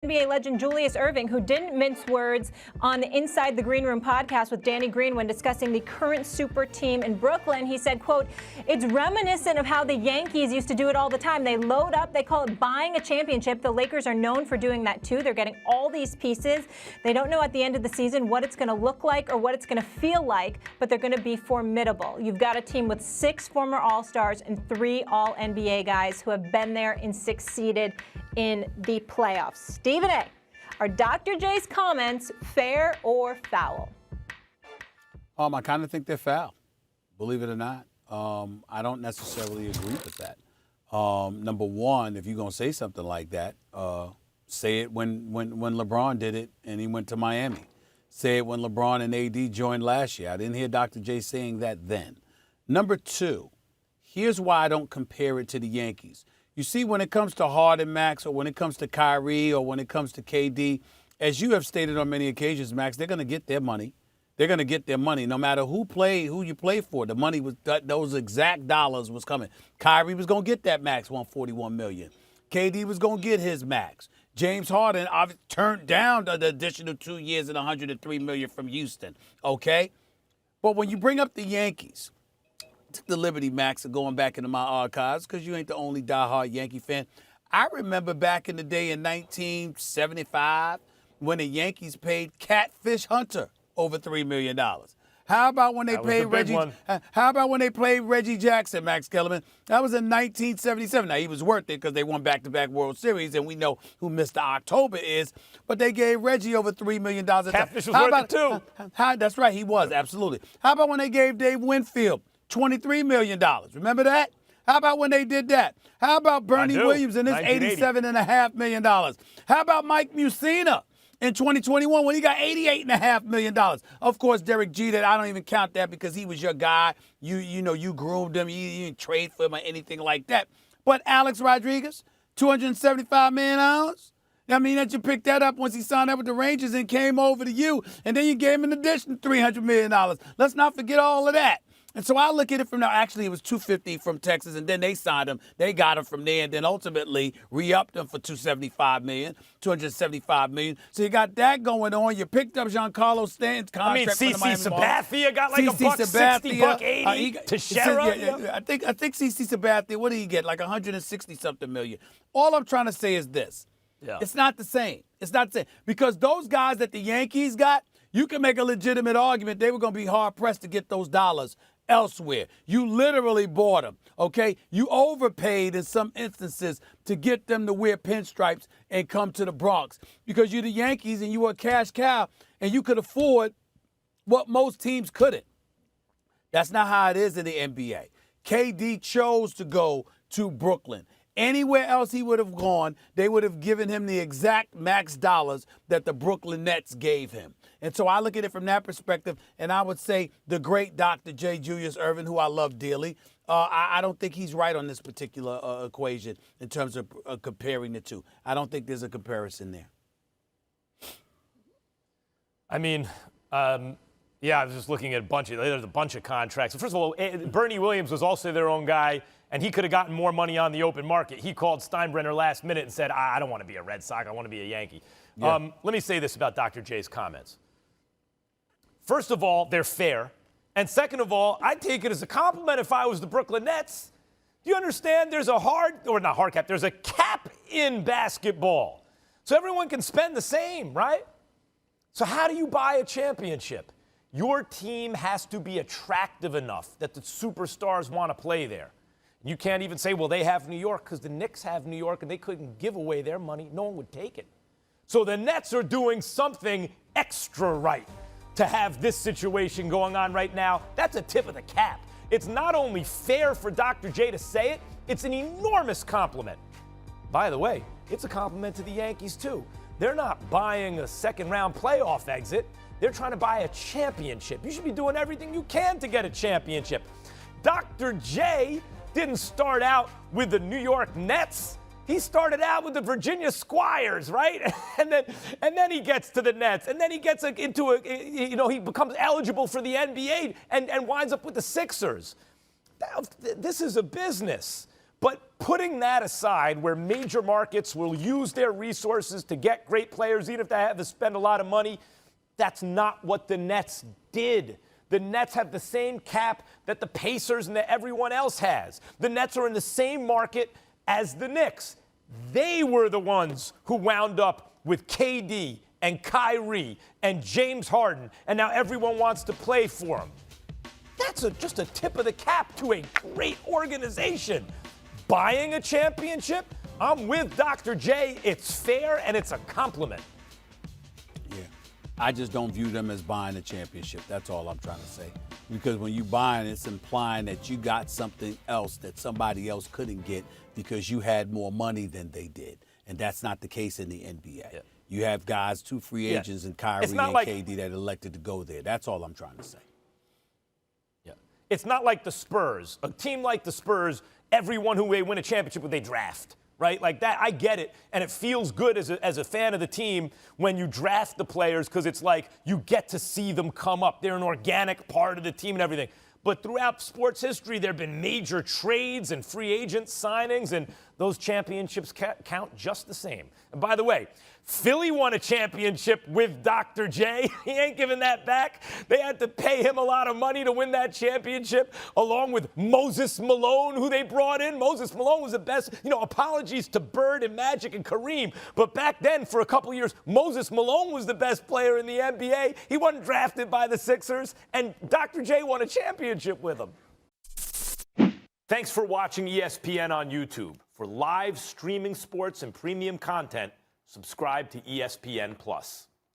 NBA legend Julius Erving, who didn't mince words on the Inside the Green Room podcast with Danny Green when discussing the current super team in Brooklyn. He said, quote, "It's reminiscent of how the Yankees used to do it all the time. They load up, they call it buying a championship. The Lakers are known for doing that too. They're getting all these pieces. They don't know at the end of the season what it's going to look like or what it's going to feel like, but they're going to be formidable. You've got a team with 6 former All-Stars and 3 All-NBA guys who have been there and succeeded in the playoffs." Stephen A., are Dr. J's comments fair or foul? I kind of think they're foul, believe it or not. I don't necessarily agree with that. Number one, if you're going to say something like that, say it when LeBron did it and he went to Miami. Say it when LeBron and AD joined last year. I didn't hear Dr. J saying that then. Number two, here's why I don't compare it to the Yankees. You see, when it comes to Harden, Max, or when it comes to Kyrie, or when it comes to KD, as you have stated on many occasions, Max, they're going to get their money. They're going to get their money no matter who you play for. The money was those exact dollars was coming. Kyrie was going to get that max $141 million. KD was going to get his max. James Harden turned down the additional 2 years and $103 million from Houston. Okay, but when you bring up the Yankees, took the liberty, Max, of going back into my archives because you ain't the only diehard Yankee fan. I remember back in the day in 1975 when the Yankees paid Catfish Hunter over $3 million. How about when they paid Reggie? How about when they played Reggie Jackson, Max Kellerman? That was in 1977. Now he was worth it because they won back-to-back World Series, and we know who Mr. October is. But they gave Reggie over $3 million. Catfish was worth it too. That's right, he was absolutely. How about when they gave Dave Winfield $23 million? Remember that? How about when they did that? How about Bernie Williams and his $87.5 million? How about Mike Mussina in 2021 when he got $88.5 million? Of course, Derek Jeter, I don't even count that because he was your guy. You groomed him. You didn't trade for him or anything like that. But Alex Rodriguez, $275 million? I mean, that you picked that up once he signed up with the Rangers and came over to you, and then you gave him an additional $300 million. Let's not forget all of that. And so I look at it from now. Actually, it was $250 from Texas, and then they signed him. They got him from there, and then ultimately re-upped him for $275 million. So you got that going on. You picked up Giancarlo Stanton's contract. CC Sabathia got like $160, $180. Teixeira. I think CC Sabathia. What did he get? Like 160-something million. All I'm trying to say is this: It's not the same. It's not the same because those guys that the Yankees got, you can make a legitimate argument they were going to be hard pressed to get those dollars elsewhere. You literally bought them, okay? You overpaid in some instances to get them to wear pinstripes and come to the Bronx because you're the Yankees and you were a cash cow and you could afford what most teams couldn't. That's not how it is in the NBA. KD chose to go to Brooklyn. Anywhere else he would have gone, they would have given him the exact max dollars that the Brooklyn Nets gave him. And so I look at it from that perspective, and I would say the great Dr. J. Julius Erving, who I love dearly, I don't think he's right on this particular equation in terms of comparing the two. I don't think there's a comparison there. I mean, I was just looking at there's a bunch of contracts. First of all, Bernie Williams was also their own guy, and he could have gotten more money on the open market. He called Steinbrenner last minute and said, I don't want to be a Red Sox. I want to be a Yankee. Yeah. Let me say this about Dr. J's comments. First of all, they're fair. And second of all, I'd take it as a compliment if I was the Brooklyn Nets. Do you understand there's there's a cap in basketball. So everyone can spend the same, right? So how do you buy a championship? Your team has to be attractive enough that the superstars want to play there. You can't even say, well, they have New York because the Knicks have New York and they couldn't give away their money. No one would take it. So the Nets are doing something extra right to have this situation going on right now. That's a tip of the cap. It's not only fair for Dr. J to say it, it's an enormous compliment. By the way, it's a compliment to the Yankees too. They're not buying a second-round playoff exit. They're trying to buy a championship. You should be doing everything you can to get a championship. Dr. J didn't start out with the New York Nets. He started out with the Virginia Squires, right? And then he gets to the Nets, and then he gets he becomes eligible for the NBA and winds up with the Sixers. This is a business. But putting that aside, where major markets will use their resources to get great players, even if they have to spend a lot of money, that's not what the Nets did. The Nets have the same cap that the Pacers and that everyone else has. The Nets are in the same market as the Knicks. They were the ones who wound up with KD and Kyrie and James Harden, and now everyone wants to play for them. That's just a tip of the cap to a great organization. Buying a championship, I'm with Dr. J. It's fair and it's a compliment. Yeah. I just don't view them as buying a championship. That's all I'm trying to say. Because when you buying, it's implying that you got something else that somebody else couldn't get because you had more money than they did. And that's not the case in the NBA. Yeah. You have guys, 2 free agents, and Kyrie and KD that elected to go there. That's all I'm trying to say. Yeah. It's not like the Spurs. A team like the Spurs, everyone who they win a championship with, they draft, right? Like that, I get it. And it feels good as a fan of the team when you draft the players because it's like you get to see them come up. They're an organic part of the team and everything. But throughout sports history, there have been major trades and free agent signings, and those championships count just the same. And by the way, Philly won a championship with Dr. J. He ain't giving that back. They had to pay him a lot of money to win that championship, along with Moses Malone, who they brought in. Moses Malone was the best. Apologies to Bird and Magic and Kareem. But back then, for a couple of years, Moses Malone was the best player in the NBA. He wasn't drafted by the Sixers, and Dr. J won a championship with him. Thanks for watching ESPN on YouTube. For live streaming sports and premium content, subscribe to ESPN+.